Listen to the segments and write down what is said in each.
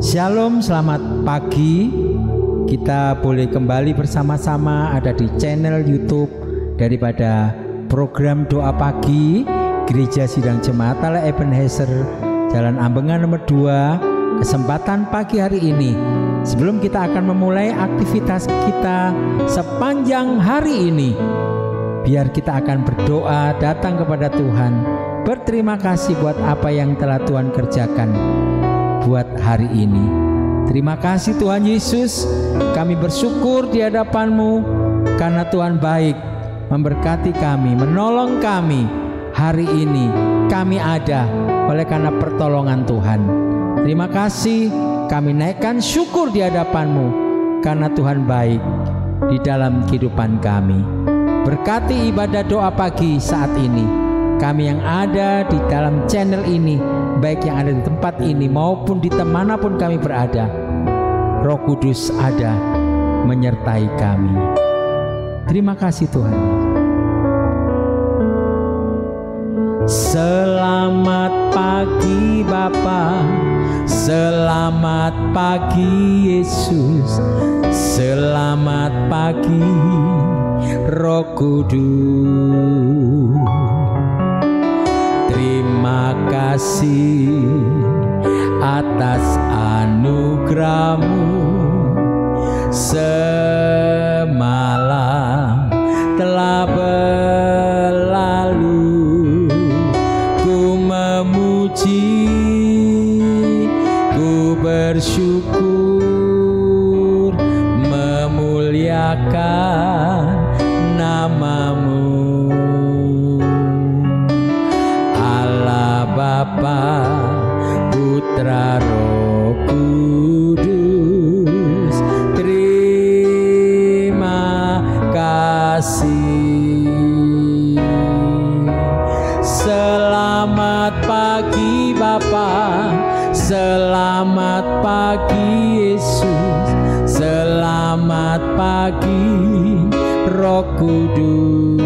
Shalom, selamat pagi. Kita boleh kembali bersama-sama ada di channel YouTube daripada program doa pagi Gereja Sidang Jemaat Allah Ebenezer, Jalan Ambengan nomor 2. Kesempatan pagi hari ini, sebelum kita akan memulai aktivitas kita sepanjang hari ini, biar kita akan berdoa datang kepada Tuhan, berterima kasih buat apa yang telah Tuhan kerjakan buat hari ini. Terima kasih Tuhan Yesus, kami bersyukur di hadapan-Mu karena Tuhan baik, memberkati kami, menolong kami. Hari ini kami ada oleh karena pertolongan Tuhan. Terima kasih, kami naikkan syukur di hadapan-Mu karena Tuhan baik di dalam kehidupan kami. Berkati ibadah doa pagi saat ini, kami yang ada di dalam channel ini, baik yang ada di tempat ini maupun di manapun kami berada, Roh Kudus ada menyertai kami. Terima kasih Tuhan. Selamat pagi Bapa, selamat pagi Yesus, selamat pagi Roh Kudus. Terima kasih atas anugerah-Mu, semalam telah berlalu. Ku memuji, ku bersyukur, memuliakan nama-Mu. Bapa, Putra, Roh Kudus, terima kasih. Selamat pagi Bapa, selamat pagi Yesus, selamat pagi Roh Kudus.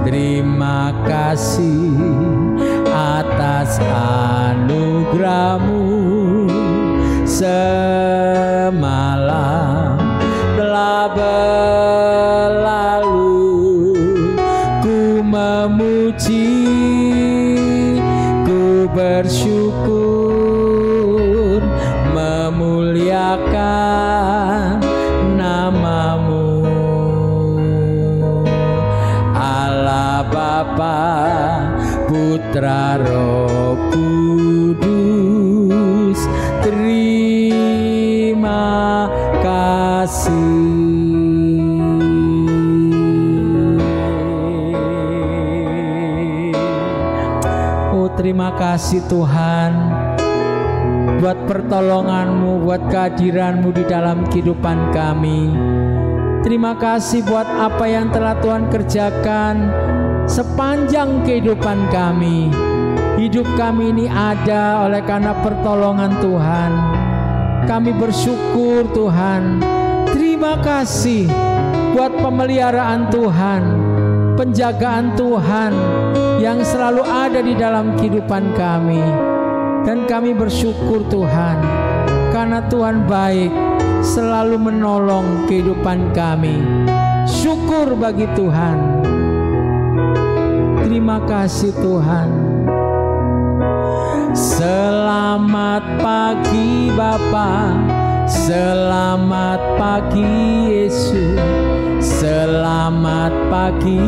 Terima kasih atas anugerah-Mu, semalam telah berlalu. Ku memuji, ku bersyukur, memuliakan nama-Mu. Bapa, Putra, Roh Kudus, terima kasih. Oh, terima kasih Tuhan buat pertolongan-Mu, buat kehadiran-Mu di dalam kehidupan kami. Terima kasih buat apa yang telah Tuhan kerjakan sepanjang kehidupan kami. Hidup kami ini ada oleh karena pertolongan Tuhan. Kami bersyukur Tuhan. Terima kasih buat pemeliharaan Tuhan, penjagaan Tuhan yang selalu ada di dalam kehidupan kami. Dan kami bersyukur Tuhan karena Tuhan baik, selalu menolong kehidupan kami. Syukur bagi Tuhan. Terima kasih Tuhan. Selamat pagi Bapa, selamat pagi Yesus, selamat pagi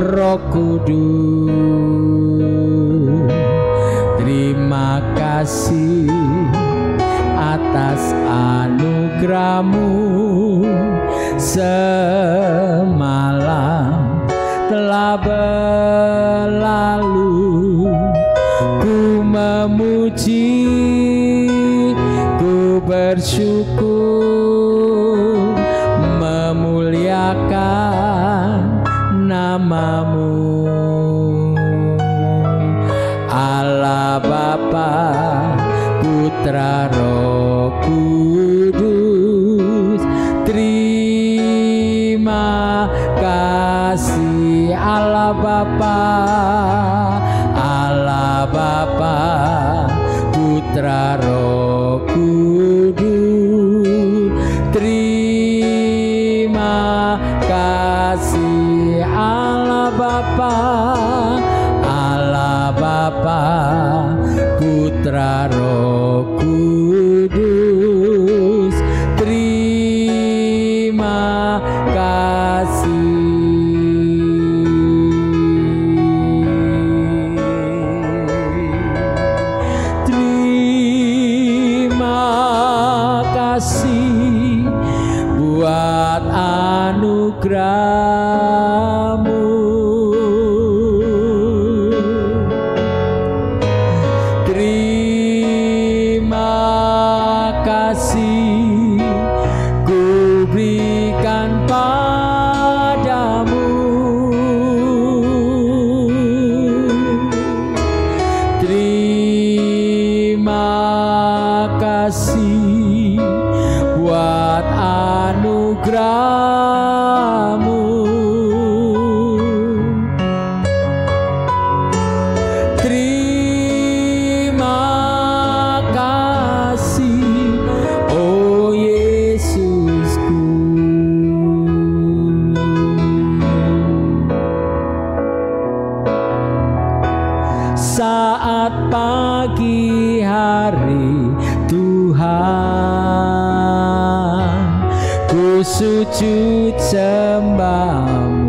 Roh Kudus. Terima kasih atas anugerah-Mu, semalam telah berlalu. Ku memuji, ku bersyukur, memuliakan nama-Mu. Allah Bapa, Putra, Roh Kudus, terima kasih. Allah Bapa, Allah Bapa, Putra Roh Kudus. Terima kasih Allah Bapa, Putra Roh Kudus. Terima kasih. Buat anugerah-Mu. Terima kasih ku berikan padamu. Terima kasih buat anugerah-Mu. Terima kasih, oh Yesusku. Saat pagi hari Tuhan, ku sujud sembah-Mu,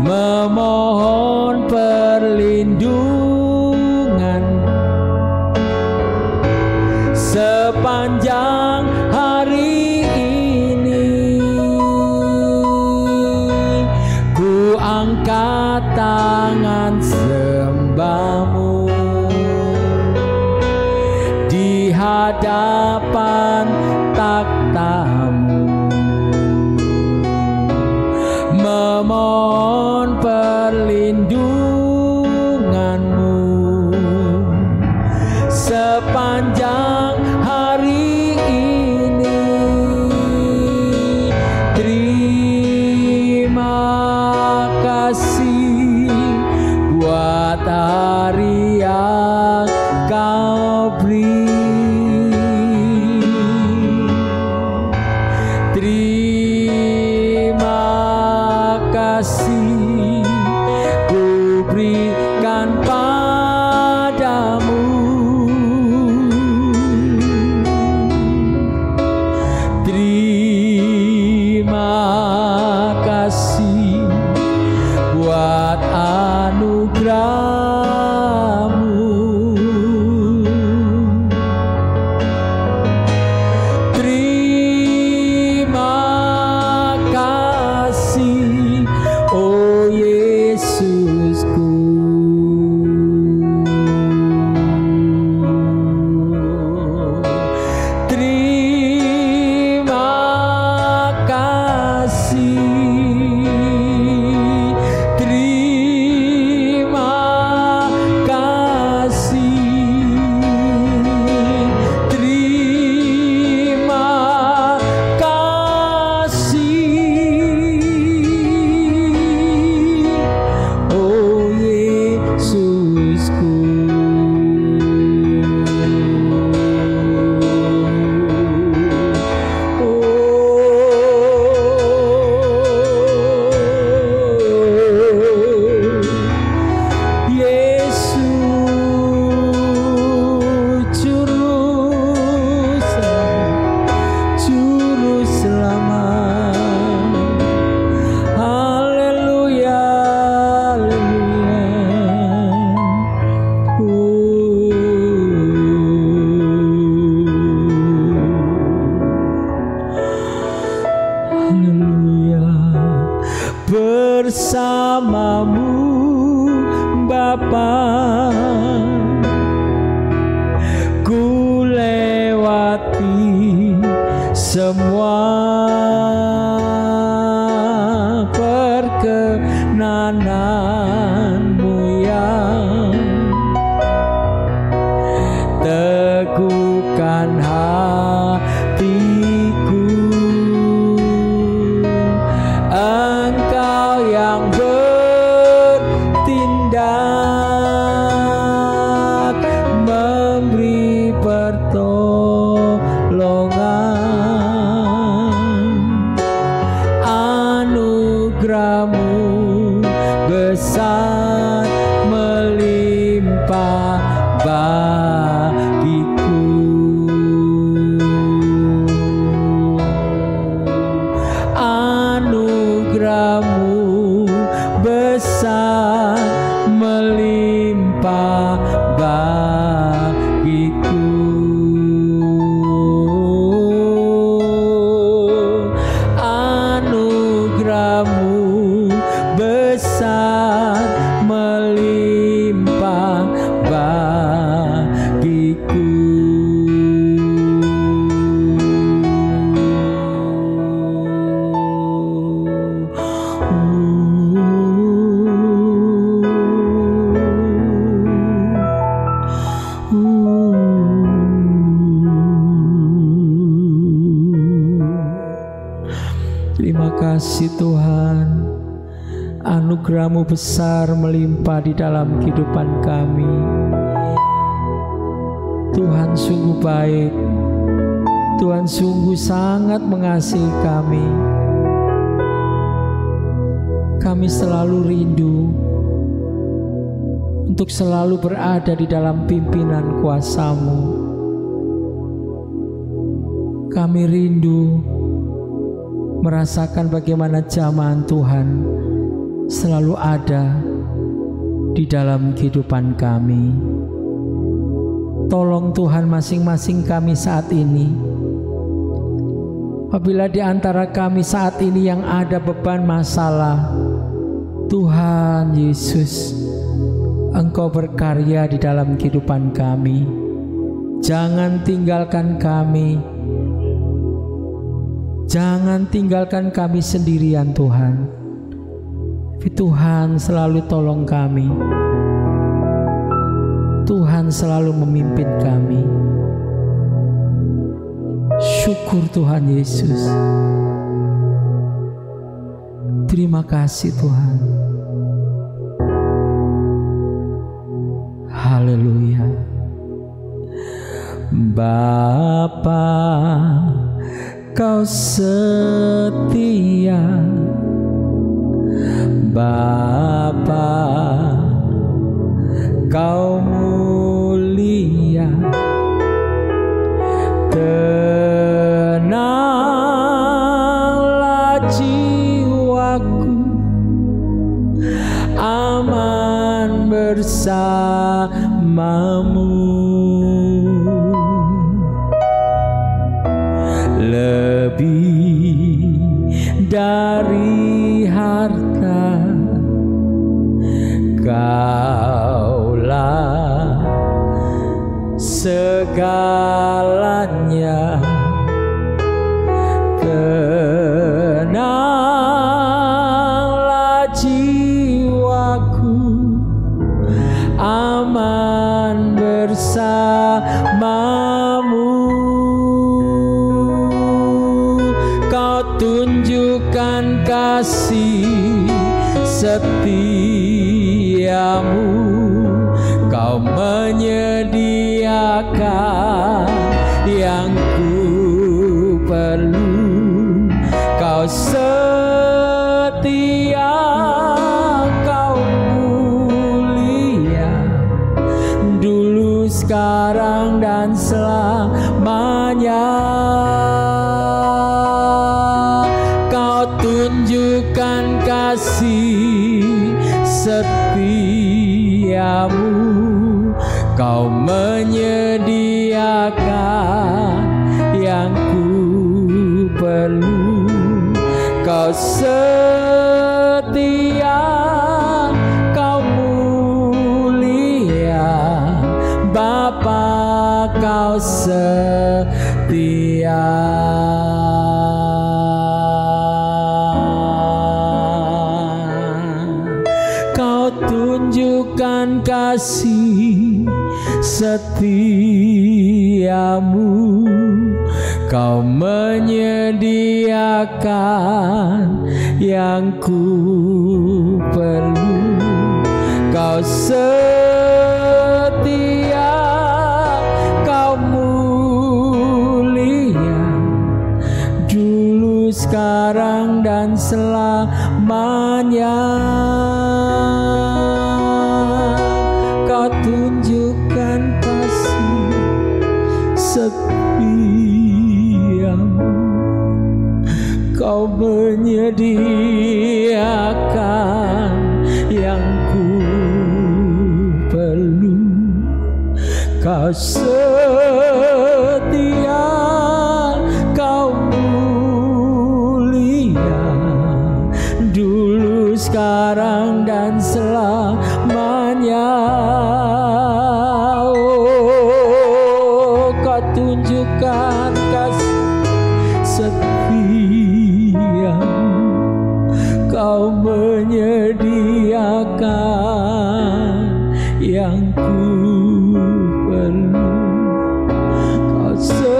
memohon perlindungan sepanjang hari ini. Ku angkat tangan sembah-Mu di hadapan takhta-Mu, memohon perlindungan-Mu sepanjang hari ini. Terima kasih buat hari yang Kau beri. Terima kasih ku berikan padamu. Terima kasih buat anugerah-Mu. Terima kasih, oh Yesusku. Terima kasih. Terima kasih. Terima kasih, oh Yesusku. Yesus juru selamat. Haleluya, haleluya. Bersama-Mu Bapa, ku lewati semua perkenanan-Mu yang teguhkan hatiku. Engkau yang bertindak anugerah-Mu besar melimpah bagiku. Anugerah-Mu besar melimpah bagiku. Anugerah-Mu besar melimpah bagiku. Terima kasih Tuhan, anugerah-Mu besar melimpah di dalam kehidupan kami. Tuhan sungguh baik, Tuhan sungguh sangat mengasihi kami. Kami selalu rindu untuk selalu berada di dalam pimpinan kuasa-Mu. Kami rindu merasakan bagaimana jamahan Tuhan selalu ada di dalam kehidupan kami. Tolong Tuhan masing-masing kami saat ini. Apabila di antara kami saat ini yang ada beban masalah, Tuhan Yesus, Engkau berkarya di dalam kehidupan kami. Jangan tinggalkan kami. Jangan tinggalkan kami sendirian Tuhan. Tapi Tuhan selalu tolong kami. Tuhan selalu memimpin kami. Syukur Tuhan Yesus. Terima kasih Tuhan. Haleluya. Bapa, Kau setia, Bapa, Kau mulia. Tenanglah jiwaku, aman bersamamu. Lebih dari harta, Kaulah segalanya. Tenanglah jiwaku, aman bersamamu. Kau tunjukkan kasih setiamu, Kau menyediakan yang ku perlu. Kau setia, Kau mulia, dulu, sekarang, dan selamanya. Kau tunjukkan kasih setiamu, Kau menyediakan yang ku perlu. Kau setia, Kau mulia, Bapa, Kau setia. Kau tunjukkan kasih setiamu, Kau menyediakan yang ku perlu. Kau setia, Kau mulia, dulu, sekarang, dan selamanya. Kau tunjukkan kasih setiamu, Kau menyediakan yang ku perlu. Kau setia, Kau mulia, dulu, sekarang, dan selamanya. Oh, Kau tunjukkan kasih setiamu, Kau menyediakan yang ku perlu. Kau setia,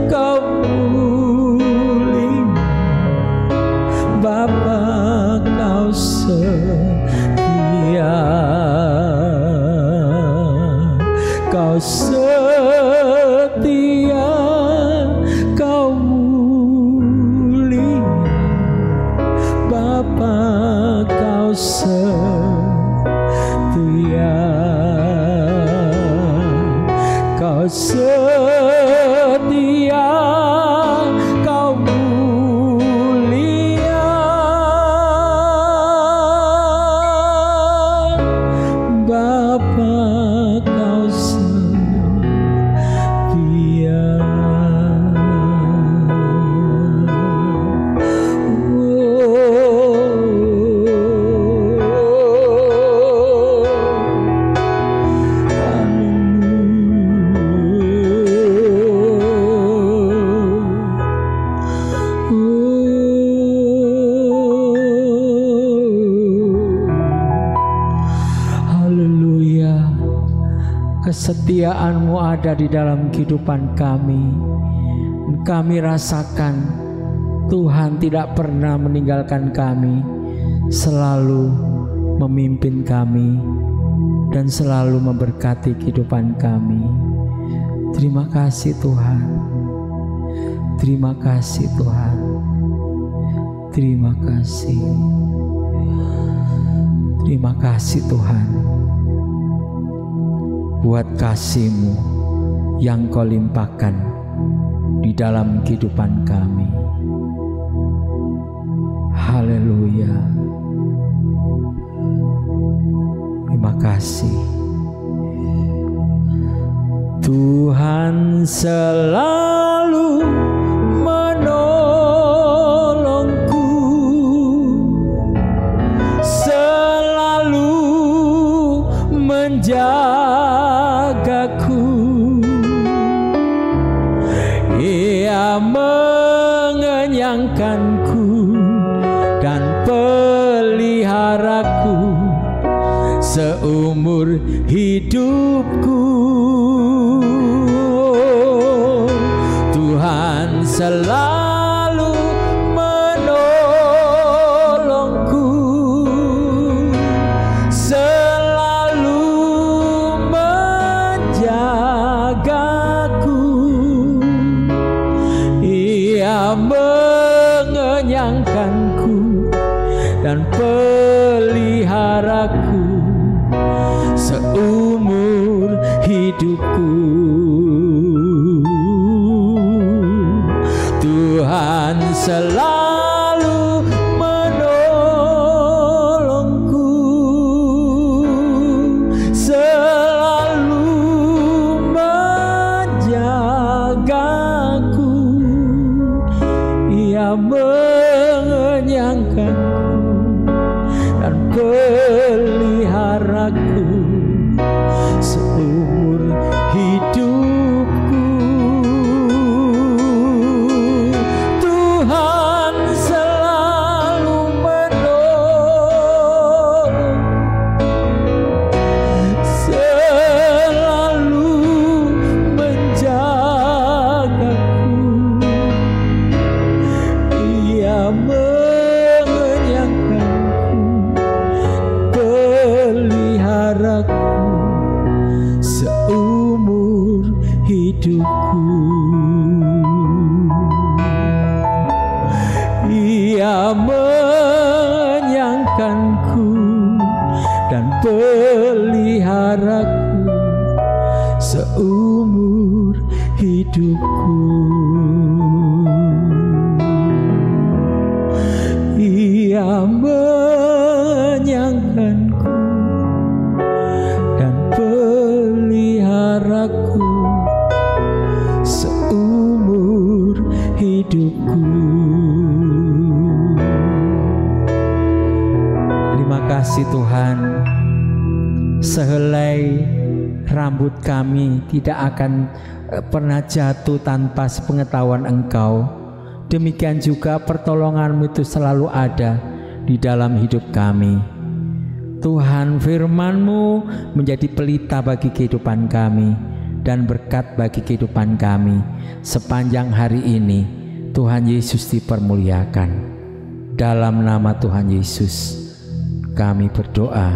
Kau mulia, Bapa, Kau setia, Kau setia, Kau mulia, Bapa, Kau setia, Kau setia, Kau mulia, Bapa, Kau setia. Kesetiaan-Mu ada di dalam kehidupan kami. Kami rasakan Tuhan tidak pernah meninggalkan kami, selalu memimpin kami dan selalu memberkati kehidupan kami. Terima kasih Tuhan. Terima kasih Tuhan. Terima kasih. Terima kasih Tuhan, buat kasih-Mu yang Kau limpahkan di dalam kehidupan kami. Haleluya. Terima kasih. Tuhan selalu menolongku, selalu menjagaku. Ia mengenyangkanku dan peliharaku seumur hidupku. Tuhan selalu menolongku, selalu menjagaku. Ia mengenyangkanku dan peliharaku seumur hidupku. Tuhan selalu menolongku, selalu menjagaku. Ia mengenyangkanku dan peliharaku seumur hidupku. Tuhan selalu menolong, selalu menjagaku. Ia mengenyangkanku, pelihara Ia menyangkanku dan peliharaku seumur hidupku. Ia menyangkanku dan peliharaku seumur hidupku. Terima kasih Tuhan, sehelai rambut kami tidak akan pernah jatuh tanpa sepengetahuan Engkau. Demikian juga pertolongan-Mu itu selalu ada di dalam hidup kami. Tuhan, firman-Mu menjadi pelita bagi kehidupan kami dan berkat bagi kehidupan kami sepanjang hari ini. Tuhan Yesus dipermuliakan. Dalam nama Tuhan Yesus kami berdoa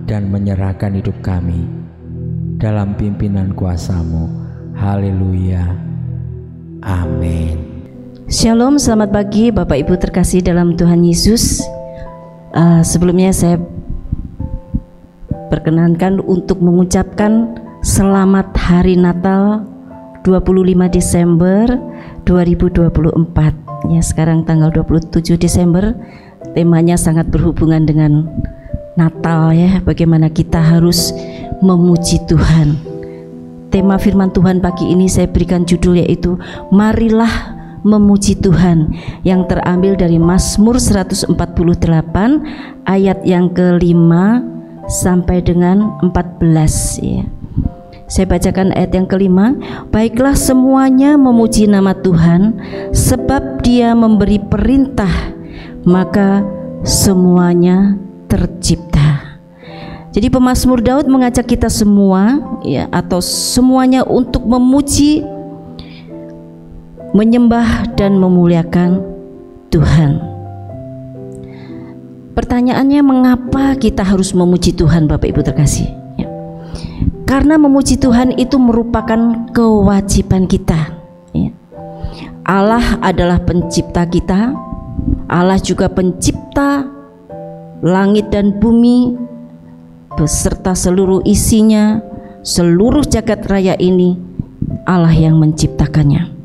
dan menyerahkan hidup kami dalam pimpinan kuasa-Mu. Haleluya. Amin. Shalom, selamat pagi Bapak Ibu terkasih dalam Tuhan Yesus. Sebelumnya saya perkenankan untuk mengucapkan selamat Hari Natal 25 Desember 2024. Ya, sekarang tanggal 27 Desember, temanya sangat berhubungan dengan Natal ya, bagaimana kita harus memuji Tuhan. Tema firman Tuhan pagi ini saya berikan judul yaitu Marilah Memuji Tuhan, yang terambil dari Mazmur 148 ayat yang ke-5 sampai dengan 14 ya. Saya bacakan ayat yang ke-5. Baiklah semuanya memuji nama Tuhan, sebab Dia memberi perintah, maka semuanya tercipta. Jadi pemazmur Daud mengajak kita semua ya, atau semuanya untuk memuji, menyembah dan memuliakan Tuhan. Pertanyaannya, mengapa kita harus memuji Tuhan Bapak Ibu terkasih ya. Karena memuji Tuhan itu merupakan kewajiban kita ya. Allah adalah pencipta kita. Allah juga pencipta langit dan bumi beserta seluruh isinya. Seluruh jagat raya ini Allah yang menciptakannya.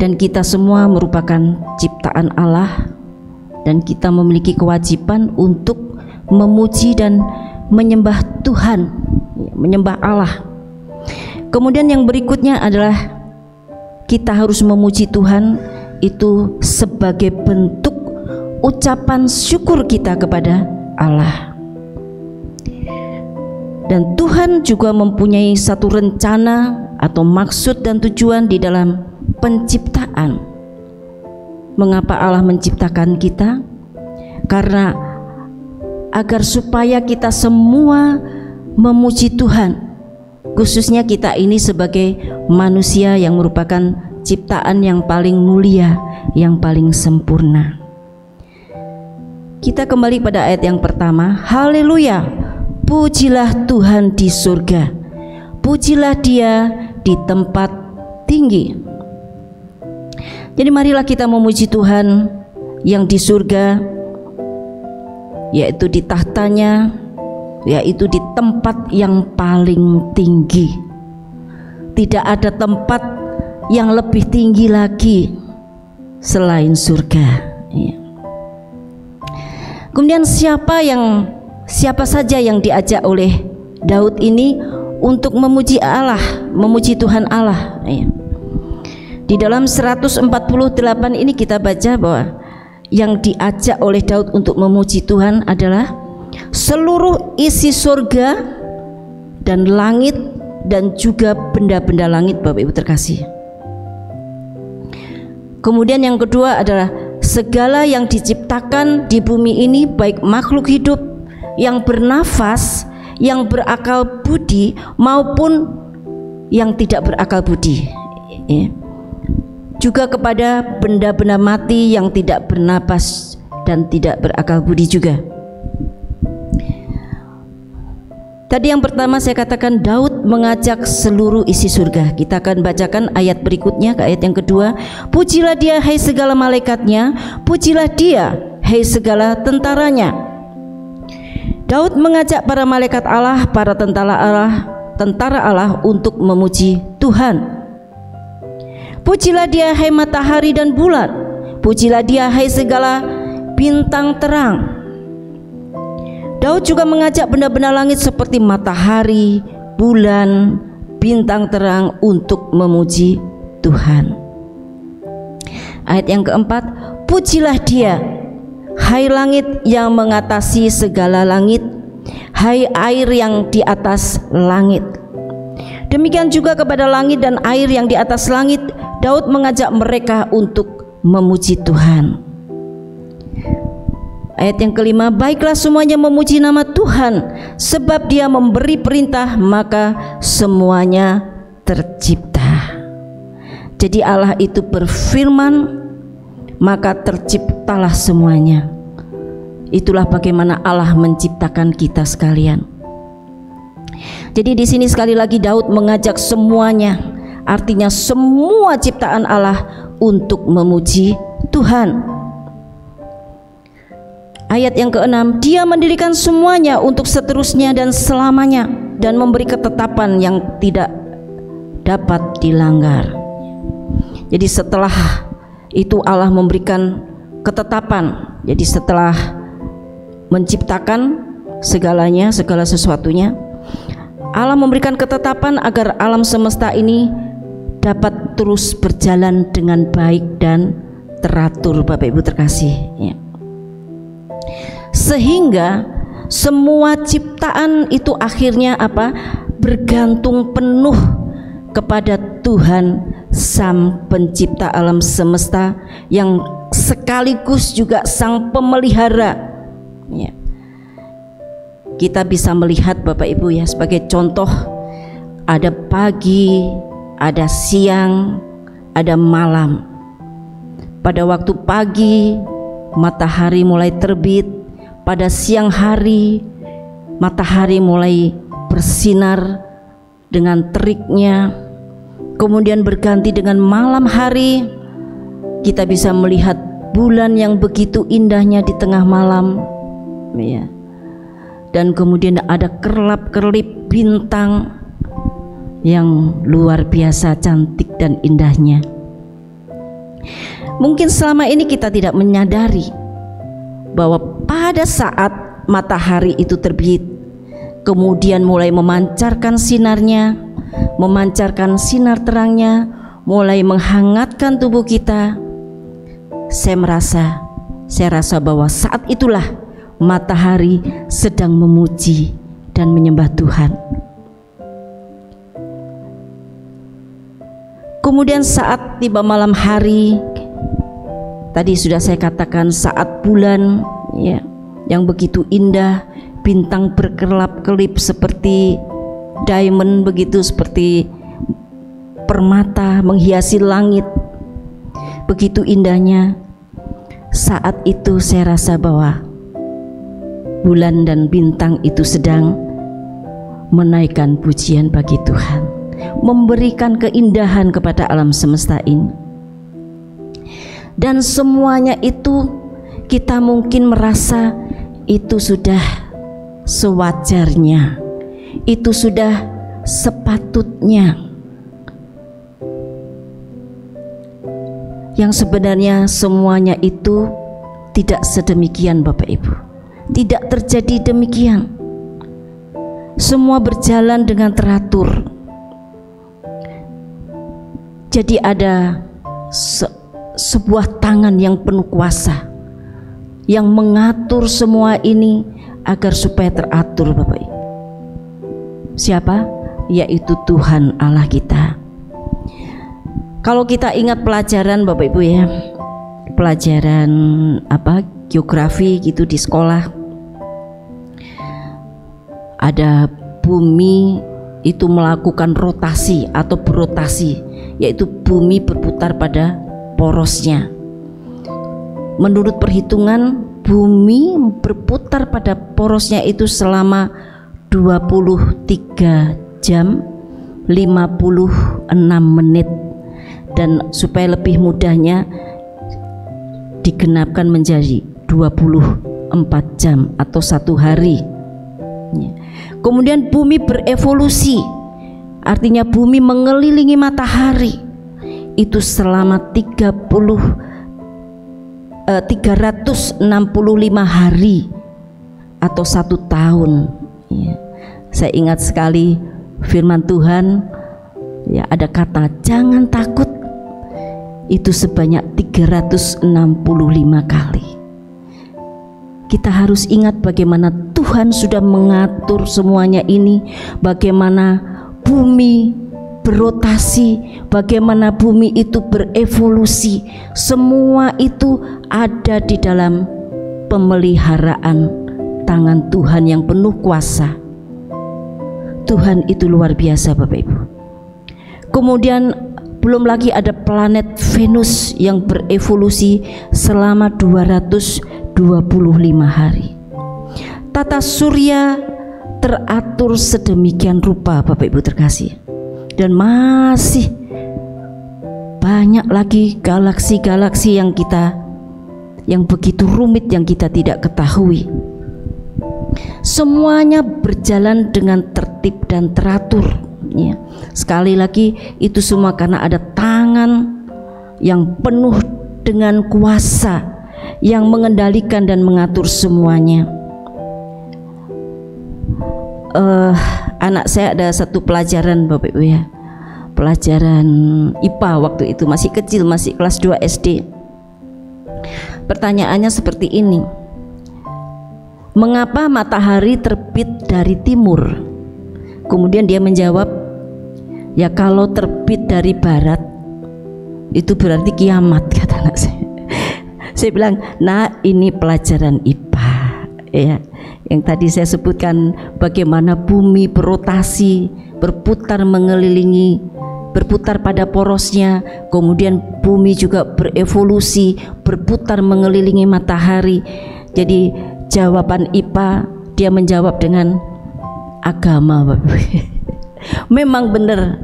Dan kita semua merupakan ciptaan Allah, dan kita memiliki kewajiban untuk memuji dan menyembah Tuhan, menyembah Allah. Kemudian yang berikutnya adalah kita harus memuji Tuhan itu sebagai bentuk ucapan syukur kita kepada Allah. Dan Tuhan juga mempunyai satu rencana atau maksud dan tujuan di dalam penciptaan. Mengapa Allah menciptakan kita? Karena agar supaya kita semua memuji Tuhan, khususnya kita ini sebagai manusia yang merupakan ciptaan yang paling mulia, yang paling sempurna. Kita kembali pada ayat yang pertama. Haleluya, pujilah Tuhan di surga, pujilah Dia di tempat tinggi. Jadi marilah kita memuji Tuhan yang di surga, yaitu di tahtanya, yaitu di tempat yang paling tinggi. Tidak ada tempat yang lebih tinggi lagi selain surga ya. Kemudian siapa saja yang diajak oleh Daud ini untuk memuji Allah, memuji Tuhan Allah ya. Di dalam 148 ini kita baca bahwa yang diajak oleh Daud untuk memuji Tuhan adalah seluruh isi surga dan langit dan juga benda-benda langit Bapak Ibu terkasih. Kemudian yang kedua adalah segala yang diciptakan di bumi ini, baik makhluk hidup yang bernafas, yang berakal budi maupun yang tidak berakal budi ya. Juga kepada benda-benda mati yang tidak bernapas dan tidak berakal budi juga. Tadi yang pertama saya katakan Daud mengajak seluruh isi surga. Kita akan bacakan ayat berikutnya ke ayat yang kedua. Pujilah dia hai segala malaikatnya, pujilah dia hai segala tentaranya. Daud mengajak para malaikat Allah, para tentara Allah untuk memuji Tuhan. Pujilah dia hai matahari dan bulan, pujilah dia hai segala bintang terang. Daud juga mengajak benda-benda langit seperti matahari, bulan, bintang terang untuk memuji Tuhan. Ayat yang keempat, pujilah dia, hai langit yang mengatasi segala langit, hai air yang di atas langit. Demikian juga kepada langit dan air yang di atas langit, Daud mengajak mereka untuk memuji Tuhan. Ayat yang kelima, baiklah semuanya memuji nama Tuhan, sebab dia memberi perintah maka semuanya tercipta. Jadi Allah itu berfirman maka terciptalah semuanya. Itulah bagaimana Allah menciptakan kita sekalian. Jadi di sini sekali lagi Daud mengajak semuanya, artinya semua ciptaan Allah untuk memuji Tuhan. Ayat yang keenam, dia mendirikan semuanya untuk seterusnya dan selamanya, dan memberi ketetapan yang tidak dapat dilanggar. Jadi setelah itu Allah memberikan ketetapan. Jadi setelah menciptakan segalanya, segala sesuatunya, Allah memberikan ketetapan agar alam semesta ini dapat terus berjalan dengan baik dan teratur, Bapak Ibu terkasih ya. Sehingga semua ciptaan itu akhirnya apa? Bergantung penuh kepada Tuhan Sang Pencipta alam semesta, yang sekaligus juga Sang Pemelihara ya. Kita bisa melihat Bapak Ibu ya, sebagai contoh, ada pagi, ada siang, ada malam. Pada waktu pagi matahari mulai terbit, pada siang hari matahari mulai bersinar dengan teriknya, kemudian berganti dengan malam hari. Kita bisa melihat bulan yang begitu indahnya di tengah malam ya. Dan kemudian ada kerlap-kerlip bintang yang luar biasa cantik dan indahnya. Mungkin selama ini kita tidak menyadari bahwa pada saat matahari itu terbit, kemudian mulai memancarkan sinarnya, memancarkan sinar terangnya, mulai menghangatkan tubuh kita, saya rasa bahwa saat itulah matahari sedang memuji dan menyembah Tuhan. Kemudian saat tiba malam hari, tadi sudah saya katakan, saat bulan ya, yang begitu indah, bintang berkelap-kelip seperti diamond begitu, seperti permata menghiasi langit, begitu indahnya. Saat itu saya rasa bahwa bulan dan bintang itu sedang menaikkan pujian bagi Tuhan, memberikan keindahan kepada alam semesta ini. Dan semuanya itu kita mungkin merasa itu sudah sewajarnya, itu sudah sepatutnya. Yang sebenarnya semuanya itu tidak sedemikian Bapak Ibu. Tidak terjadi demikian. Semua berjalan dengan teratur. Jadi ada sebuah tangan yang penuh kuasa yang mengatur semua ini agar supaya teratur Bapak Ibu. Siapa? Yaitu Tuhan Allah kita. Kalau kita ingat pelajaran Bapak Ibu ya, pelajaran geografi gitu di sekolah, ada bumi itu melakukan rotasi atau berotasi, yaitu bumi berputar pada porosnya. Menurut perhitungan, bumi berputar pada porosnya itu selama 23 jam 56 menit, dan supaya lebih mudahnya digenapkan menjadi 24 jam atau 1 hari. Kemudian bumi berevolusi, artinya bumi mengelilingi matahari itu selama 365 hari atau 1 tahun. Saya ingat sekali firman Tuhan, ya, ada kata jangan takut, itu sebanyak 365 kali. Kita harus ingat bagaimana Tuhan sudah mengatur semuanya ini, bagaimana bumi berotasi, bagaimana bumi itu berevolusi. Semua itu ada di dalam pemeliharaan tangan Tuhan yang penuh kuasa. Tuhan itu luar biasa, Bapak Ibu. Kemudian belum lagi ada planet Venus yang berevolusi selama 225 hari. Tata surya teratur sedemikian rupa, Bapak Ibu terkasih. Dan masih banyak lagi galaksi-galaksi yang begitu rumit yang kita tidak ketahui. Semuanya berjalan dengan tertib dan teratur, ya. Sekali lagi itu semua karena ada tangan yang penuh dengan kuasa yang mengendalikan dan mengatur semuanya. Anak saya ada satu pelajaran, Bapak Ibu, ya, pelajaran IPA waktu itu, masih kecil, masih kelas 2 SD. Pertanyaannya seperti ini: mengapa matahari terbit dari timur? Kemudian dia menjawab, ya kalau terbit dari barat itu berarti kiamat, kata anak saya. Saya bilang, nah ini pelajaran IPA, ya, yang tadi saya sebutkan bagaimana bumi berotasi, berputar mengelilingi, berputar pada porosnya. Kemudian bumi juga berevolusi, berputar mengelilingi matahari. Jadi jawaban IPA, dia menjawab dengan agama, Bapak. Memang benar,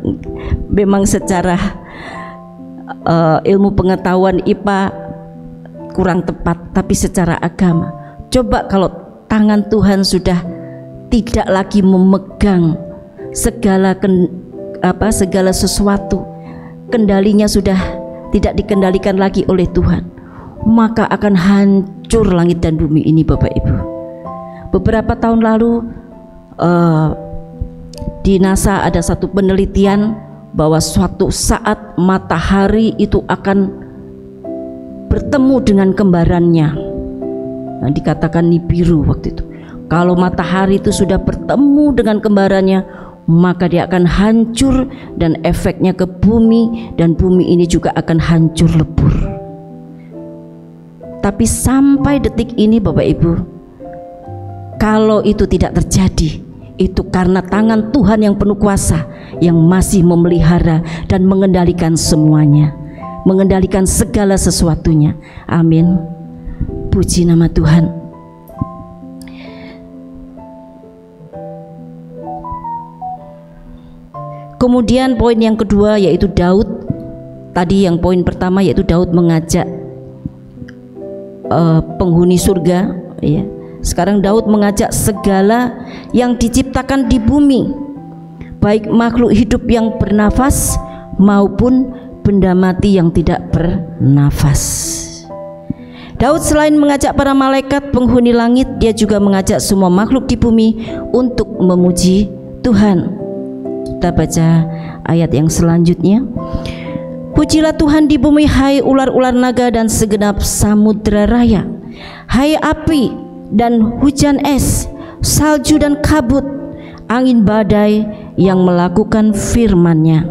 memang secara ilmu pengetahuan IPA kurang tepat, tapi secara agama, coba kalau tangan Tuhan sudah tidak lagi memegang segala sesuatu, kendalinya sudah tidak dikendalikan lagi oleh Tuhan, maka akan hancur langit dan bumi ini, Bapak Ibu. Beberapa tahun lalu di NASA ada satu penelitian bahwa suatu saat matahari itu akan bertemu dengan kembarannya. Nah, dikatakan Nibiru waktu itu. Kalau matahari itu sudah bertemu dengan kembarannya, maka dia akan hancur dan efeknya ke bumi, dan bumi ini juga akan hancur lebur. Tapi sampai detik ini, Bapak Ibu, kalau itu tidak terjadi, itu karena tangan Tuhan yang penuh kuasa yang masih memelihara dan mengendalikan semuanya, mengendalikan segala sesuatunya. Amin. Puji nama Tuhan. Kemudian poin yang kedua yaitu Daud. Tadi yang poin pertama yaitu Daud mengajak penghuni surga, ya. Sekarang Daud mengajak segala yang diciptakan di bumi, baik makhluk hidup yang bernafas maupun benda mati yang tidak bernafas. Daud selain mengajak para malaikat penghuni langit, dia juga mengajak semua makhluk di bumi untuk memuji Tuhan. Kita baca ayat yang selanjutnya. Pujilah Tuhan di bumi, hai ular-ular naga dan segenap samudra raya, hai api dan hujan es, salju dan kabut, angin badai yang melakukan firman-Nya.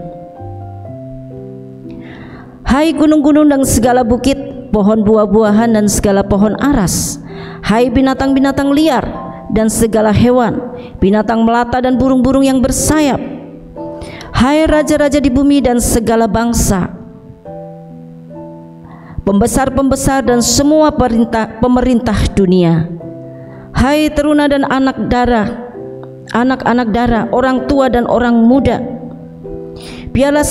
Hai gunung-gunung dan segala bukit, pohon buah-buahan dan segala pohon aras, hai binatang-binatang liar dan segala hewan, binatang melata dan burung-burung yang bersayap, hai raja-raja di bumi dan segala bangsa, pembesar-pembesar dan semua pemerintah dunia, hai teruna dan anak darah, anak-anak darah, orang tua dan orang muda. Biarlah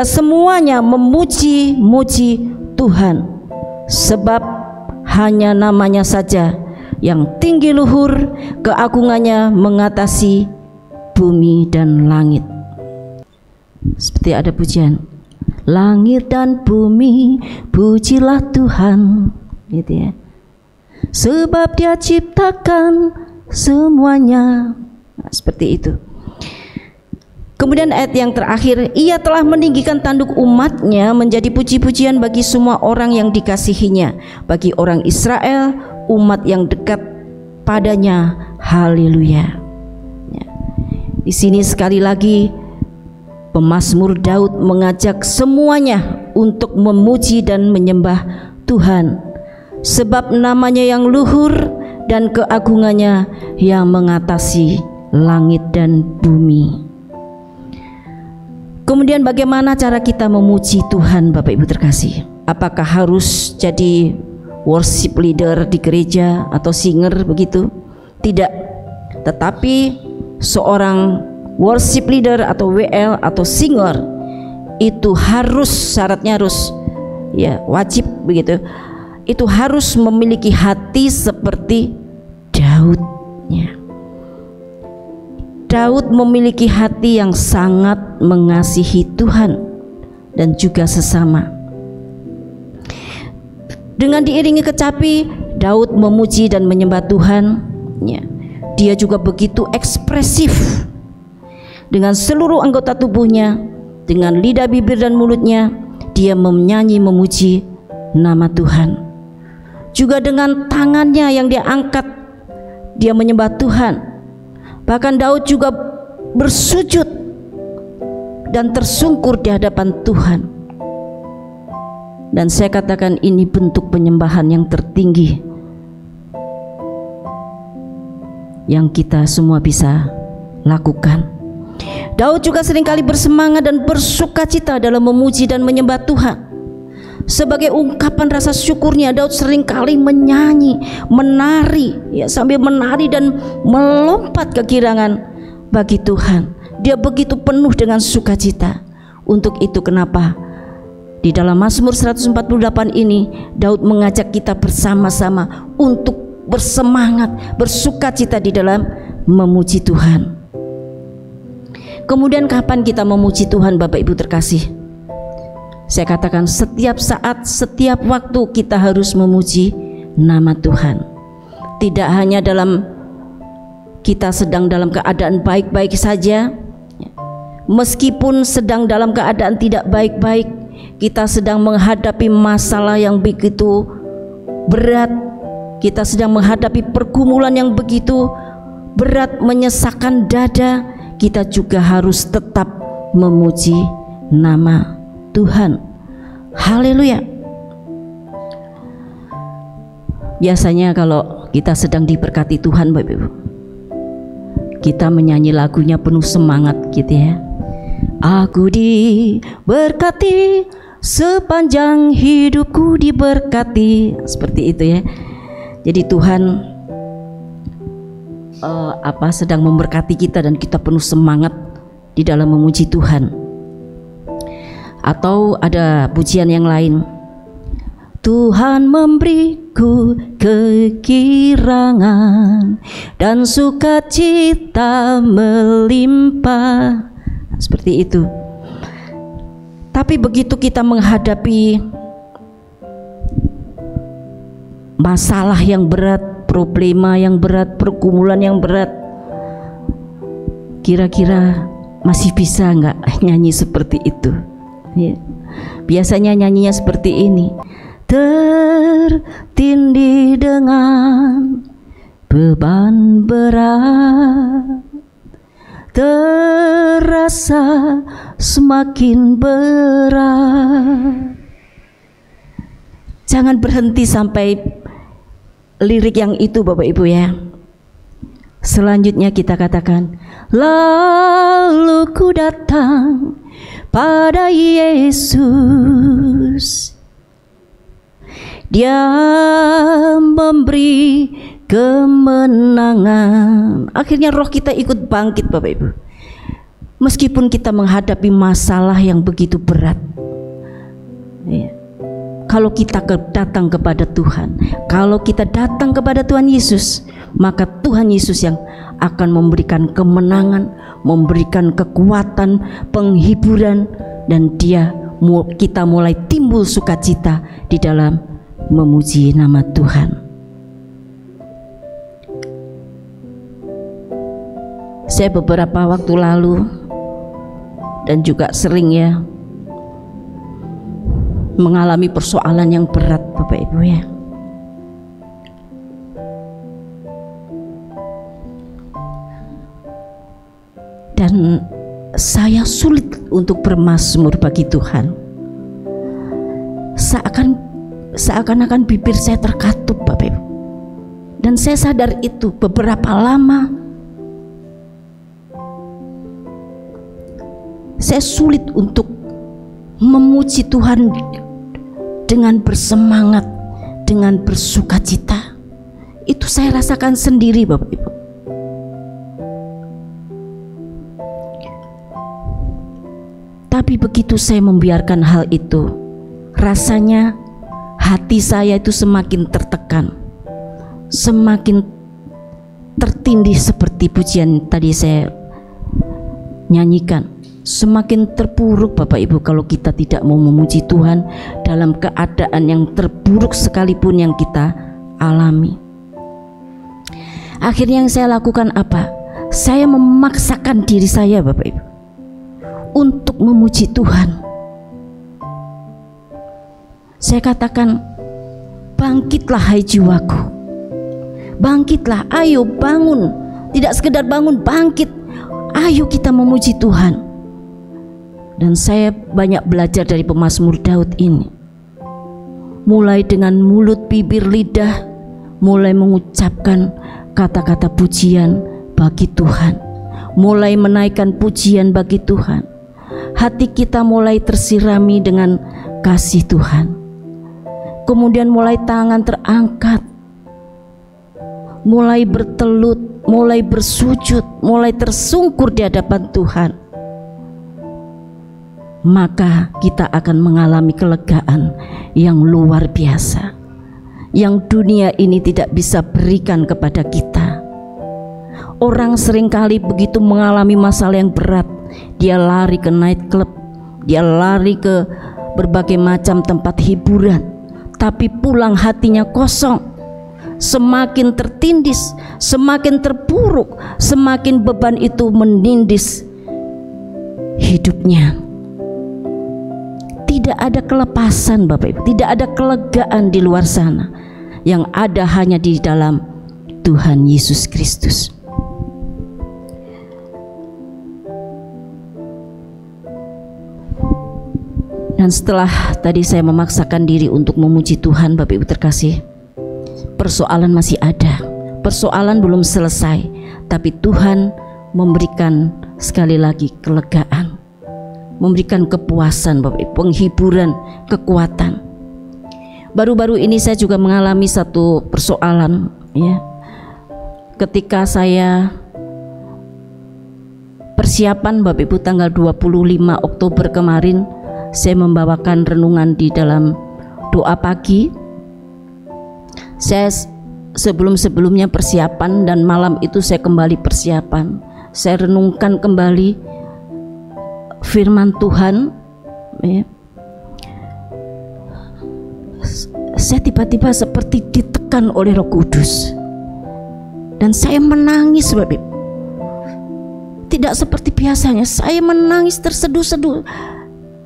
semuanya memuji-muji Tuhan, sebab hanya namanya saja yang tinggi luhur, keagungannya mengatasi bumi dan langit. Seperti ada pujian, langit dan bumi pujilah Tuhan, gitu ya, sebab Dia ciptakan semuanya. Nah, seperti itu. Kemudian ayat yang terakhir, Ia telah meninggikan tanduk umatnya menjadi puji-pujian bagi semua orang yang dikasihinya, bagi orang Israel, umat yang dekat padanya. Haleluya. Ya. Di sini sekali lagi pemazmur Daud mengajak semuanya untuk memuji dan menyembah Tuhan, sebab namanya yang luhur dan keagungannya yang mengatasi langit dan bumi. Kemudian bagaimana cara kita memuji Tuhan, Bapak Ibu terkasih? Apakah harus jadi worship leader di gereja atau singer begitu? Tidak. Tetapi seorang worship leader atau WL atau singer itu harus, syaratnya harus, ya wajib begitu, itu harus memiliki hati seperti Daud. Ya. Daud memiliki hati yang sangat mengasihi Tuhan dan juga sesama. Dengan diiringi kecapi, Daud memuji dan menyembah Tuhan. Ya. Dia juga begitu ekspresif dengan seluruh anggota tubuhnya, dengan lidah, bibir dan mulutnya. Dia menyanyi memuji nama Tuhan. Juga dengan tangannya yang dia angkat, dia menyembah Tuhan. Bahkan Daud juga bersujud dan tersungkur di hadapan Tuhan. Dan saya katakan ini bentuk penyembahan yang tertinggi yang kita semua bisa lakukan. Daud juga seringkali bersemangat dan bersukacita dalam memuji dan menyembah Tuhan. Sebagai ungkapan rasa syukurnya, Daud seringkali menyanyi, menari, ya, sambil menari dan melompat kegirangan bagi Tuhan. Dia begitu penuh dengan sukacita. Untuk itu kenapa di dalam Mazmur 148 ini Daud mengajak kita bersama-sama untuk bersemangat, bersukacita di dalam memuji Tuhan. Kemudian kapan kita memuji Tuhan, Bapak Ibu terkasih? Saya katakan setiap saat, setiap waktu kita harus memuji nama Tuhan. Tidak hanya dalam kita sedang dalam keadaan baik-baik saja, meskipun sedang dalam keadaan tidak baik-baik, kita sedang menghadapi masalah yang begitu berat, kita sedang menghadapi pergumulan yang begitu berat, menyesakkan dada, kita juga harus tetap memuji nama Tuhan. Haleluya. Biasanya kalau kita sedang diberkati Tuhan, Bapak Ibu, kita menyanyi lagunya penuh semangat gitu ya. Aku diberkati, sepanjang hidupku diberkati, seperti itu ya. Jadi Tuhan sedang memberkati kita dan kita penuh semangat di dalam memuji Tuhan. Atau ada pujian yang lain, Tuhan memberiku kegirangan dan sukacita melimpah, seperti itu. Tapi begitu kita menghadapi masalah yang berat, problema yang berat, pergumulan yang berat, kira-kira masih bisa nggak nyanyi seperti itu? Ya. Biasanya nyanyinya seperti ini, tertindih dengan beban berat, terasa semakin berat. Jangan berhenti sampai lirik yang itu, Bapak Ibu ya. Selanjutnya kita katakan, lalu ku datang pada Yesus, Dia memberi kemenangan. Akhirnya roh kita ikut bangkit Bapak Ibu. Meskipun kita menghadapi masalah yang begitu berat, ya, kalau kita datang kepada Tuhan, kalau kita datang kepada Tuhan Yesus, maka Tuhan Yesus yang akan memberikan kemenangan, memberikan kekuatan, penghiburan, dan kita mulai timbul sukacita di dalam memuji nama Tuhan. Saya beberapa waktu lalu dan juga sering ya mengalami persoalan yang berat Bapak Ibu ya. Dan saya sulit untuk bermazmur bagi Tuhan. Seakan-akan bibir saya terkatup Bapak Ibu. Dan saya sadar itu beberapa lama saya sulit untuk memuji Tuhan dengan bersemangat, dengan bersukacita. Itu saya rasakan sendiri Bapak Ibu. Tapi begitu saya membiarkan hal itu, rasanya hati saya itu semakin tertekan, semakin tertindih seperti pujian tadi saya nyanyikan. Semakin terpuruk Bapak Ibu kalau kita tidak mau memuji Tuhan dalam keadaan yang terburuk sekalipun yang kita alami. Akhirnya yang saya lakukan apa? Saya memaksakan diri saya Bapak Ibu untuk memuji Tuhan. Saya katakan, bangkitlah hai jiwaku, bangkitlah, ayo bangun. Tidak sekedar bangun, bangkit, ayo kita memuji Tuhan. Dan saya banyak belajar dari pemazmur Daud ini. Mulai dengan mulut, bibir, lidah, mulai mengucapkan kata-kata pujian bagi Tuhan, mulai menaikkan pujian bagi Tuhan. Hati kita mulai tersirami dengan kasih Tuhan. Kemudian mulai tangan terangkat, mulai bertelut, mulai bersujud, mulai tersungkur di hadapan Tuhan. Maka kita akan mengalami kelegaan yang luar biasa, yang dunia ini tidak bisa berikan kepada kita. Orang seringkali begitu mengalami masalah yang berat, dia lari ke night club, dia lari ke berbagai macam tempat hiburan, tapi pulang hatinya kosong, semakin tertindis, semakin terpuruk, semakin beban itu menindis hidupnya. Tidak ada kelepasan Bapak Ibu, tidak ada kelegaan di luar sana. Yang ada hanya di dalam Tuhan Yesus Kristus. Dan setelah tadi saya memaksakan diri untuk memuji Tuhan Bapak Ibu terkasih, persoalan masih ada, persoalan belum selesai, tapi Tuhan memberikan sekali lagi kelegaan, memberikan kepuasan Bapak Ibu, penghiburan, kekuatan. Baru-baru ini saya juga mengalami satu persoalan ya. Ketika saya persiapan Bapak Ibu tanggal 25 Oktober kemarin, saya membawakan renungan di dalam doa pagi. Saya sebelum-sebelumnya persiapan, dan malam itu saya kembali persiapan. Saya renungkan kembali firman Tuhan ya. Saya tiba-tiba seperti ditekan oleh Roh Kudus, dan saya menangis Bapak Ibu. Tidak seperti biasanya, saya menangis terseduh-seduh.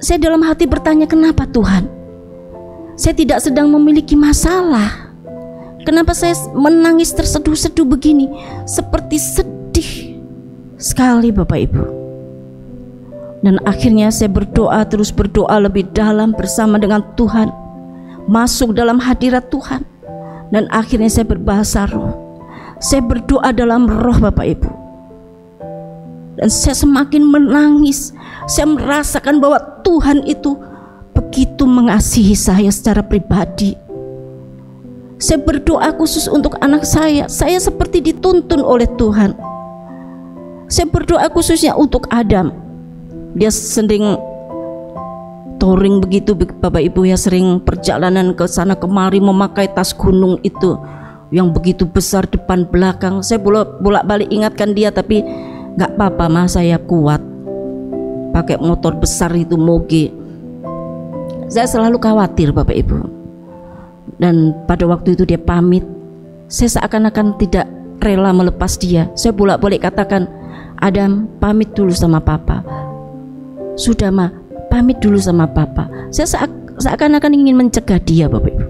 Saya dalam hati bertanya, kenapa Tuhan? Saya tidak sedang memiliki masalah. Kenapa saya menangis terseduh-seduh begini? Seperti sedih sekali Bapak Ibu. Dan akhirnya saya berdoa, terus berdoa lebih dalam bersama dengan Tuhan, masuk dalam hadirat Tuhan. Dan akhirnya saya berbahasa roh, saya berdoa dalam roh Bapak Ibu. Dan saya semakin menangis. Saya merasakan bahwa Tuhan itu begitu mengasihi saya secara pribadi. Saya berdoa khusus untuk anak saya seperti dituntun oleh Tuhan. Saya berdoa khususnya untuk Adam. Dia sering touring begitu Bapak Ibu ya, sering perjalanan ke sana kemari memakai tas gunung itu yang begitu besar depan belakang. Saya bolak-balik ingatkan dia, tapi nggak apa-apa Mas, saya kuat. Pakai motor besar itu moge. Saya selalu khawatir Bapak Ibu. Dan pada waktu itu dia pamit, saya seakan-akan tidak rela melepas dia. Saya bolak-balik katakan, Adam pamit dulu sama papa. Sudah Ma, pamit dulu sama papa. Saya seakan-akan ingin mencegah dia Bapak Ibu.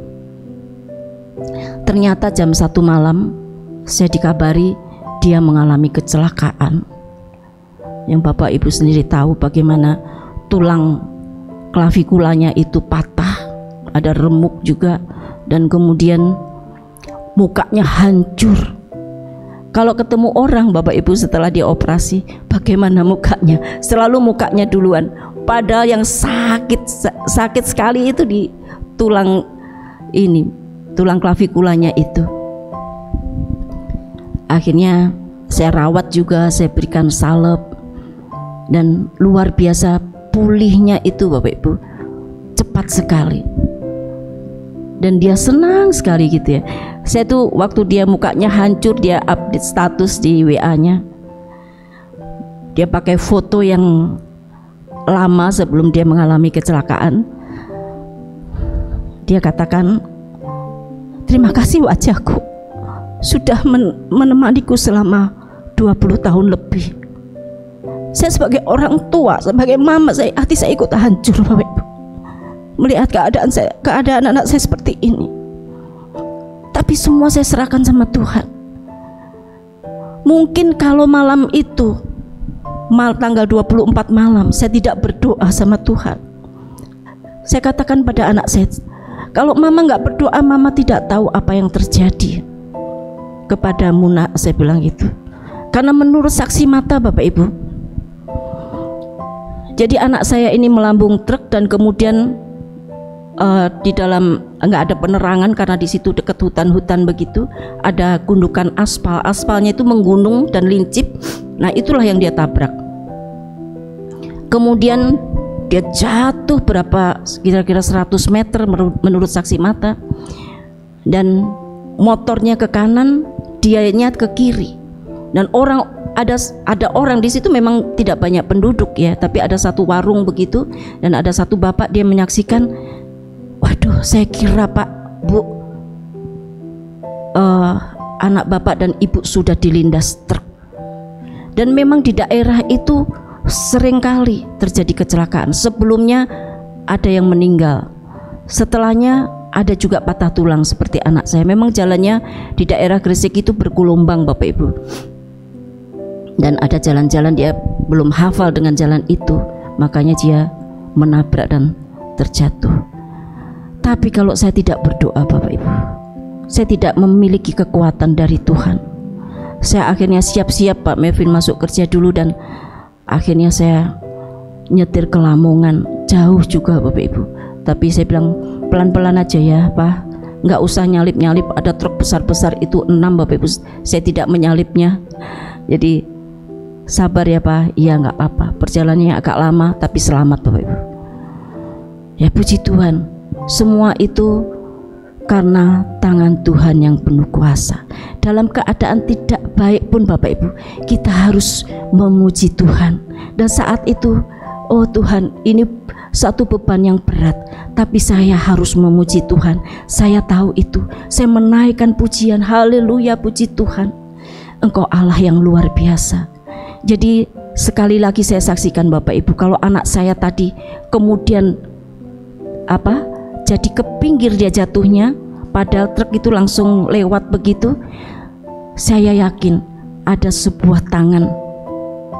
Ternyata jam 1 malam saya dikabari dia mengalami kecelakaan. Yang Bapak Ibu sendiri tahu bagaimana tulang klavikulanya itu patah, ada remuk juga, dan kemudian mukanya hancur. Kalau ketemu orang Bapak Ibu setelah dia operasi, bagaimana mukanya? Selalu mukanya duluan. Padahal yang sakit sekali itu di tulang klavikulanya itu. Akhirnya saya rawat juga, saya berikan salep, dan luar biasa pulihnya itu Bapak Ibu, cepat sekali. Dan dia senang sekali gitu ya. Saya tuh waktu dia mukanya hancur, dia update status di WA-nya. Dia pakai foto yang lama sebelum dia mengalami kecelakaan. Dia katakan, terima kasih wajahku sudah menemaniku selama 20 tahun lebih. Saya sebagai orang tua, sebagai mama, hati saya ikut hancur Bapak Ibu, melihat keadaan anak saya seperti ini. Tapi semua saya serahkan sama Tuhan. Mungkin kalau malam itu, tanggal 24 malam, saya tidak berdoa sama Tuhan. Saya katakan pada anak saya, kalau mama nggak berdoa, mama tidak tahu apa yang terjadi kepadamu nak, saya bilang gitu. Karena menurut saksi mata Bapak Ibu, jadi anak saya ini melambung truk dan kemudian di dalam nggak ada penerangan karena di situ dekat hutan-hutan begitu, ada gundukan aspalnya itu menggunung dan lincip. Nah itulah yang dia tabrak. Kemudian dia jatuh kira-kira 100 meter menurut saksi mata, dan motornya ke kanan, dianya ke kiri. Dan ada orang di situ, memang tidak banyak penduduk ya, tapi ada satu warung begitu, dan ada satu bapak, dia menyaksikan, waduh saya kira Pak Bu, anak bapak dan ibu sudah dilindas truk. Dan memang di daerah itu seringkali terjadi kecelakaan. Sebelumnya ada yang meninggal, setelahnya ada juga patah tulang seperti anak saya. Memang jalannya di daerah Gresik itu bergelombang Bapak Ibu, dan ada jalan-jalan dia belum hafal dengan jalan itu, makanya dia menabrak dan terjatuh. Tapi kalau saya tidak berdoa Bapak Ibu, saya tidak memiliki kekuatan dari Tuhan. Saya akhirnya siap-siap Pak Mevin masuk kerja dulu, dan akhirnya saya nyetir ke Lamongan, jauh juga Bapak Ibu. Tapi saya bilang pelan-pelan aja ya Pak, nggak usah nyalip-nyalip, ada truk besar-besar itu 6 Bapak Ibu, saya tidak menyalipnya. Jadi sabar ya Pak. Iya nggak apa-apa, perjalanannya agak lama tapi selamat Bapak Ibu. Ya puji Tuhan, semua itu karena tangan Tuhan yang penuh kuasa. Dalam keadaan tidak baik pun Bapak Ibu, kita harus memuji Tuhan. Dan saat itu, oh Tuhan, ini satu beban yang berat, tapi saya harus memuji Tuhan. Saya tahu itu, saya menaikkan pujian, haleluya, puji Tuhan, Engkau Allah yang luar biasa. Jadi sekali lagi saya saksikan Bapak Ibu, kalau anak saya tadi kemudian jadi ke pinggir dia jatuhnya, padahal truk itu langsung lewat begitu, saya yakin ada sebuah tangan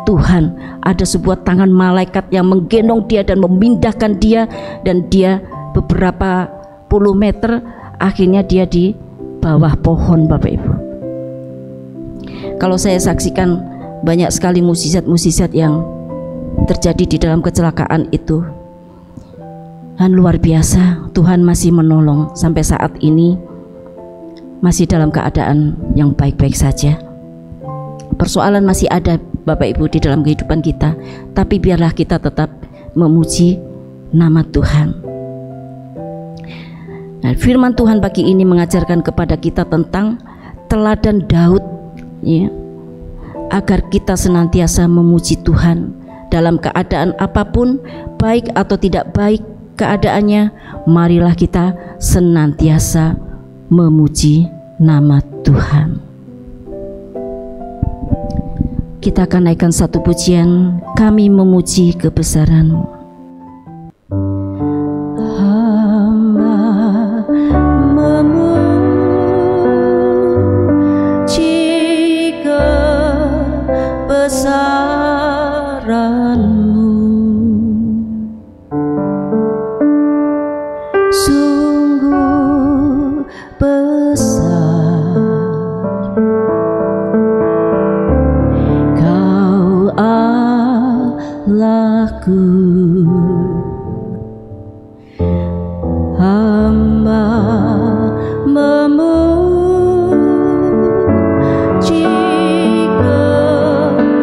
Tuhan, ada sebuah tangan malaikat yang menggendong dia dan memindahkan dia, dan dia beberapa puluh meter, akhirnya dia di bawah pohon Bapak Ibu. Kalau saya saksikan banyak sekali mukjizat-mukjizat yang terjadi di dalam kecelakaan itu, dan luar biasa Tuhan masih menolong sampai saat ini. masih dalam keadaan yang baik-baik saja. Persoalan masih ada Bapak Ibu di dalam kehidupan kita, tapi biarlah kita tetap memuji nama Tuhan. Nah, firman Tuhan pagi ini mengajarkan kepada kita tentang teladan Daud, ya, agar kita senantiasa memuji Tuhan dalam keadaan apapun, baik atau tidak baik keadaannya. Marilah kita senantiasa memuji nama Tuhan. Kita akan naikkan satu pujian, kami memuji kebesaran-Mu. Hamba memuji kebesaran-Mu, sungguh besar Allahku. Hamba memuji kebesaran-Mu,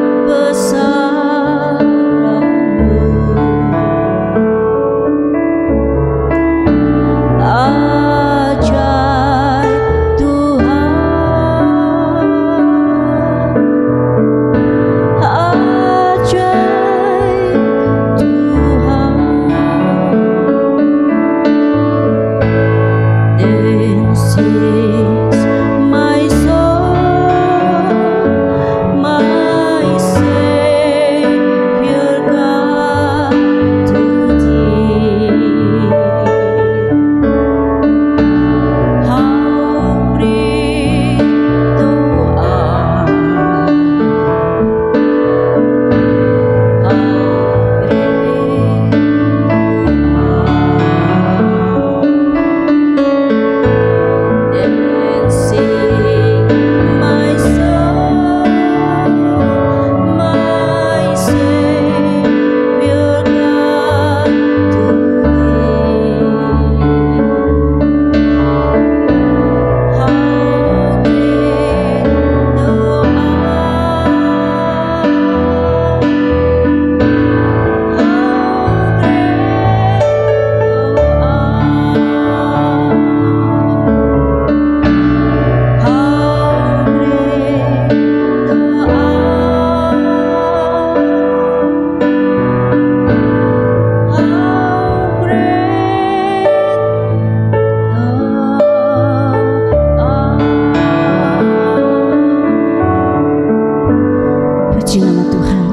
ajaib Tuhan,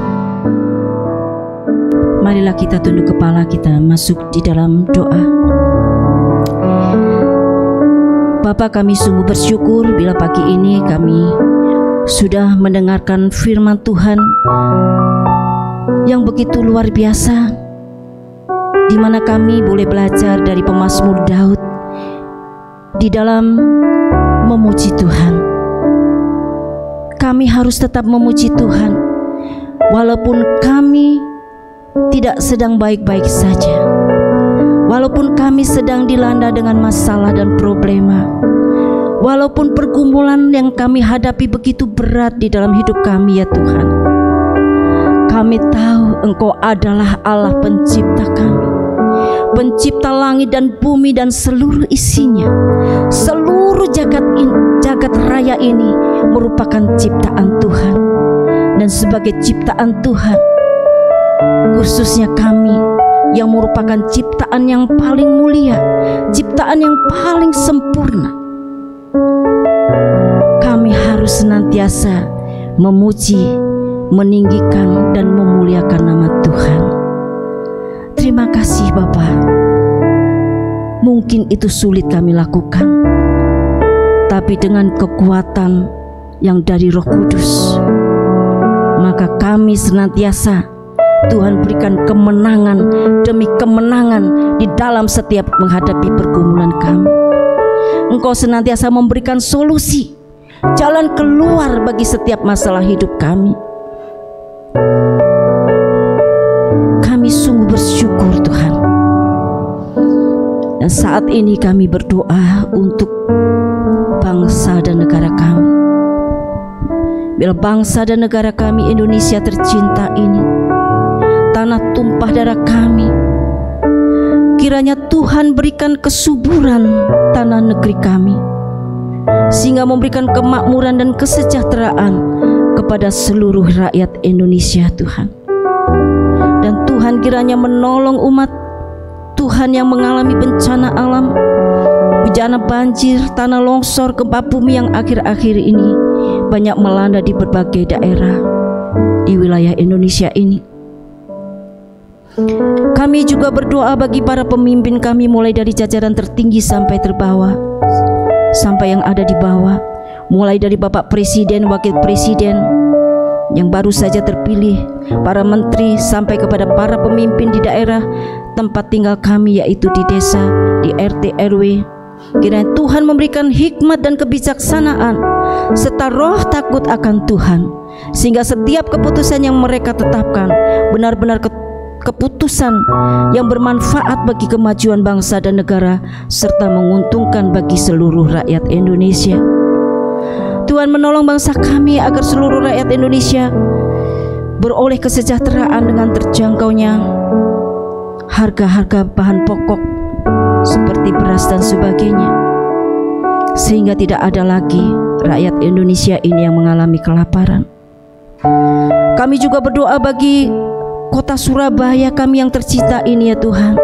Marilah kita tunduk kepala, kita masuk di dalam doa. Bapa, kami sungguh bersyukur bila pagi ini kami sudah mendengarkan firman Tuhan yang begitu luar biasa, di mana kami boleh belajar dari pemazmur Daud di dalam memuji Tuhan. Kami harus tetap memuji Tuhan walaupun kami tidak sedang baik-baik saja, walaupun kami sedang dilanda dengan masalah dan problema, walaupun pergumulan yang kami hadapi begitu berat di dalam hidup kami, ya Tuhan. Kami tahu Engkau adalah Allah pencipta kami, pencipta langit dan bumi dan seluruh isinya. Seluruh jagat raya ini merupakan ciptaan Tuhan, dan sebagai ciptaan Tuhan, khususnya kami yang merupakan ciptaan yang paling mulia, ciptaan yang paling sempurna, kami harus senantiasa memuji, meninggikan dan memuliakan nama Tuhan. Terima kasih Bapa. Mungkin itu sulit kami lakukan, tapi dengan kekuatan yang dari Roh Kudus, maka kami senantiasa Tuhan berikan kemenangan demi kemenangan di dalam setiap menghadapi pergumulan kami. Engkau senantiasa memberikan solusi, jalan keluar bagi setiap masalah hidup kami. Kami sungguh bersyukur Tuhan. Dan saat ini kami berdoa untuk bangsa dan negara kami. Bila bangsa dan negara kami Indonesia tercinta ini, tanah tumpah darah kami, kiranya Tuhan berikan kesuburan tanah negeri kami, sehingga memberikan kemakmuran dan kesejahteraan kepada seluruh rakyat Indonesia Tuhan. Dan Tuhan kiranya menolong umat Tuhan yang mengalami bencana alam, bencana banjir, tanah longsor, gempa bumi yang akhir-akhir ini banyak melanda di berbagai daerah di wilayah Indonesia ini. Kami juga berdoa bagi para pemimpin kami, mulai dari jajaran tertinggi sampai terbawah, sampai yang ada di bawah, mulai dari Bapak Presiden, Wakil Presiden yang baru saja terpilih, para menteri, sampai kepada para pemimpin di daerah tempat tinggal kami, yaitu di desa, di RT RW. Kiranya Tuhan memberikan hikmat dan kebijaksanaan serta roh takut akan Tuhan, sehingga setiap keputusan yang mereka tetapkan benar-benar keputusan yang bermanfaat bagi kemajuan bangsa dan negara, serta menguntungkan bagi seluruh rakyat Indonesia. Tuhan menolong bangsa kami agar seluruh rakyat Indonesia beroleh kesejahteraan dengan terjangkaunya harga-harga bahan pokok seperti beras dan sebagainya, sehingga tidak ada lagi rakyat Indonesia ini yang mengalami kelaparan. Kami juga berdoa bagi kota Surabaya kami yang tercinta ini, ya Tuhan.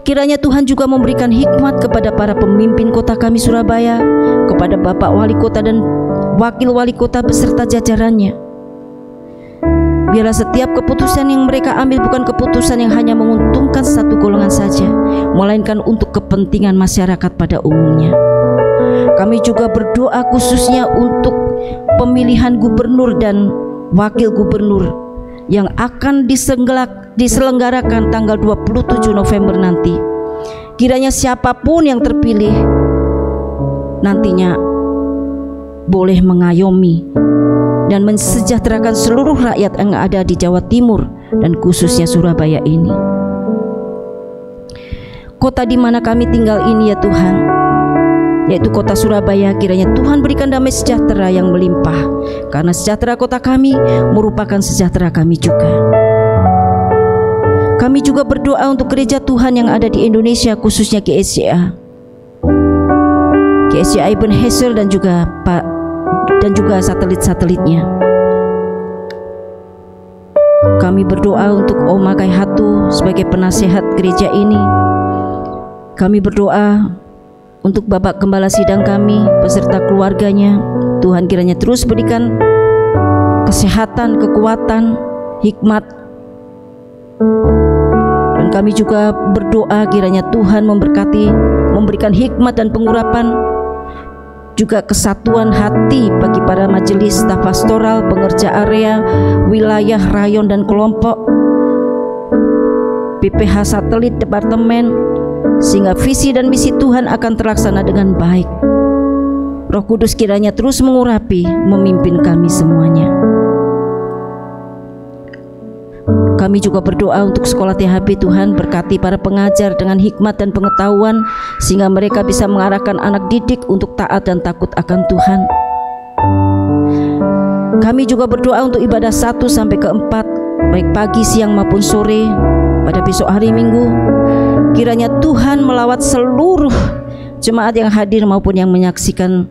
Kiranya Tuhan juga memberikan hikmat kepada para pemimpin kota kami Surabaya, kepada Bapak Wali Kota dan Wakil Wali Kota beserta jajarannya. Biarlah setiap keputusan yang mereka ambil bukan keputusan yang hanya menguntungkan satu golongan saja, melainkan untuk kepentingan masyarakat pada umumnya. Kami juga berdoa khususnya untuk pemilihan gubernur dan wakil gubernur yang akan diselenggarakan tanggal 27 November nanti. Kiranya siapapun yang terpilih nantinya boleh mengayomi dan mensejahterakan seluruh rakyat yang ada di Jawa Timur dan khususnya Surabaya ini. Kota di mana kami tinggal ini, ya Tuhan, yaitu kota Surabaya, kiranya Tuhan berikan damai sejahtera yang melimpah, karena sejahtera kota kami merupakan sejahtera kami juga. Kami juga berdoa untuk gereja Tuhan yang ada di Indonesia, khususnya GSCA Ebenezer dan juga satelit-satelitnya. Kami berdoa untuk Oma Kai Hatu sebagai penasehat gereja ini. Kami berdoa untuk Bapak Gembala Sidang kami beserta keluarganya. Tuhan kiranya terus berikan kesehatan, kekuatan, hikmat. Dan kami juga berdoa kiranya Tuhan memberkati, memberikan hikmat dan pengurapan, juga kesatuan hati bagi para majelis, staf pastoral, pengerja area, wilayah, rayon dan kelompok, PPH satelit, departemen, sehingga visi dan misi Tuhan akan terlaksana dengan baik. Roh Kudus kiranya terus mengurapi, memimpin kami semuanya. Kami juga berdoa untuk sekolah THB. Tuhan berkati para pengajar dengan hikmat dan pengetahuan, sehingga mereka bisa mengarahkan anak didik untuk taat dan takut akan Tuhan. Kami juga berdoa untuk ibadah 1 sampai ke 4, baik pagi, siang maupun sore pada besok hari Minggu. Kiranya Tuhan melawat seluruh jemaat yang hadir maupun yang menyaksikan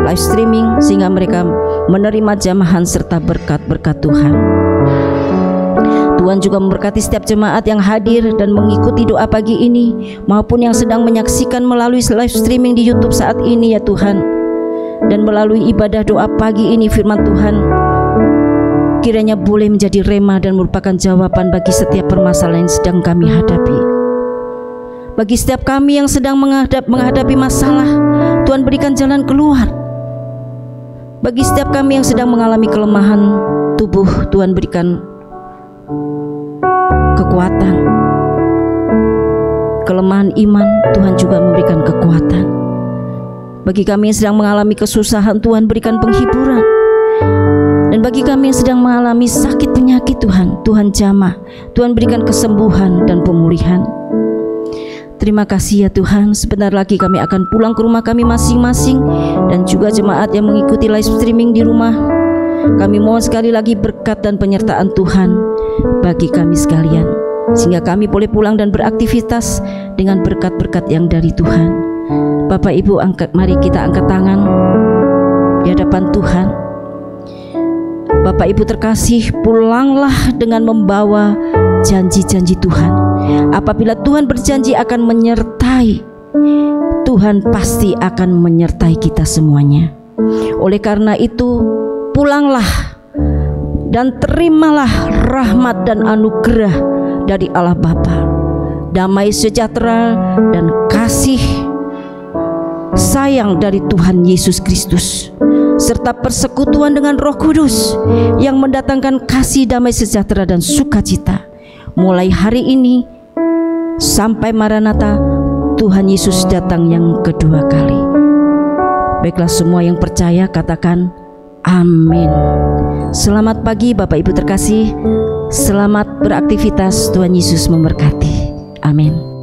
live streaming, sehingga mereka menerima jamahan serta berkat-berkat Tuhan. Tuhan juga memberkati setiap jemaat yang hadir dan mengikuti doa pagi ini, maupun yang sedang menyaksikan melalui live streaming di YouTube saat ini, ya Tuhan. Dan melalui ibadah doa pagi ini, firman Tuhan kiranya boleh menjadi rema dan merupakan jawaban bagi setiap permasalahan yang sedang kami hadapi. Bagi setiap kami yang sedang menghadapi masalah, Tuhan berikan jalan keluar. Bagi setiap kami yang sedang mengalami kelemahan tubuh, Tuhan berikan kekuatan. Kelemahan iman, Tuhan juga memberikan kekuatan. Bagi kami yang sedang mengalami kesusahan, Tuhan berikan penghiburan. Dan bagi kami yang sedang mengalami sakit penyakit, Tuhan jamah. Tuhan berikan kesembuhan dan pemulihan. Terima kasih ya Tuhan, sebentar lagi kami akan pulang ke rumah kami masing-masing, dan juga jemaat yang mengikuti live streaming di rumah. Kami mohon sekali lagi berkat dan penyertaan Tuhan bagi kami sekalian, sehingga kami boleh pulang dan beraktivitas dengan berkat-berkat yang dari Tuhan. Bapak Ibu, mari kita angkat tangan di hadapan Tuhan. Bapak Ibu terkasih, pulanglah dengan membawa janji-janji Tuhan. Apabila Tuhan berjanji akan menyertai, Tuhan pasti akan menyertai kita semuanya. Oleh karena itu, pulanglah dan terimalah rahmat dan anugerah dari Allah Bapa, damai sejahtera dan kasih sayang dari Tuhan Yesus Kristus, serta persekutuan dengan Roh Kudus yang mendatangkan kasih, damai sejahtera dan sukacita mulai hari ini sampai Maranatha, Tuhan Yesus datang yang kedua kali. Baiklah, semua yang percaya katakan amin. Selamat pagi Bapak Ibu terkasih, selamat beraktivitas, Tuhan Yesus memberkati. Amin.